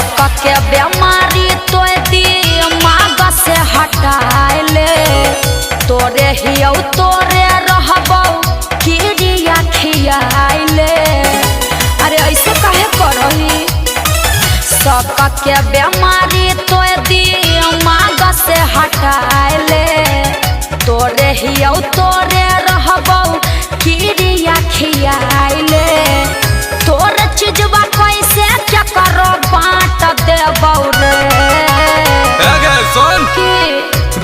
सक के बेमारी तो दिमाग से हटाइले तोरे हियौ तोरे रहबौ कीड़िया खियाइले। अरे ऐसे काहे करही सक के बेमारी तो दिमाग से हटाइले तोरे हियौ तोरे रहबौ कीड़िया खियाइले। तोर चीजवा कैसे क्या करो बाँट देबौ रे। सुन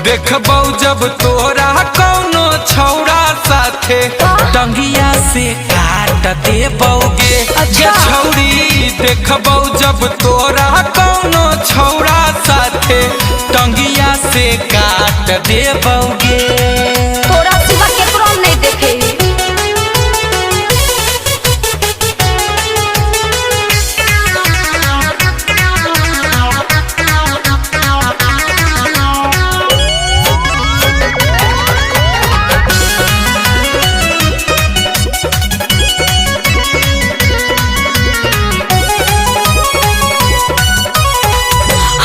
देखबौ जब तोरा कौनो छौड़ा साथे टंगिया से काट देबौगे। अच्छा। छौड़ी देखबौ जब तोरा कौनो छौड़ा साथे टंगिया से काट देबौगे। तोरा सिवा केकरो नहीं देखे।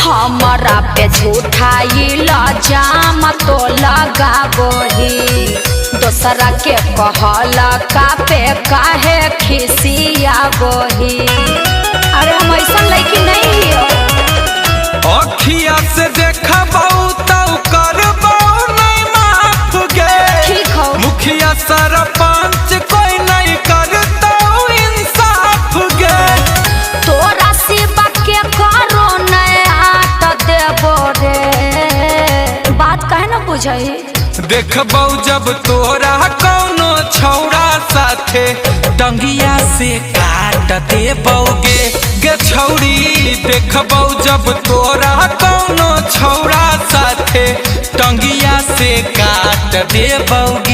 हमरा पे झूठा इल्जाम तो लगाबोही दोसरा के कहला का पे काहे खिसियाबोही। अरे हम ऐसा लड़की नहीं हो। अखिया से देखबौ तो करबौ नहीं माफ गे। ठीक हो। मुखिया सरपंच कोई नहीं करतौ इंसाफ गे। तोरा सिवा के करो नहीं आट देबो रे। बात काहे न बुझही देखबौ जब तोरा कौनो छौड़ा साथे टंगिया से काट देबौगे। गे छौड़ी देखबौ जब तोरा कौनो छौड़ा साथे टंगिया से काट देबौगे।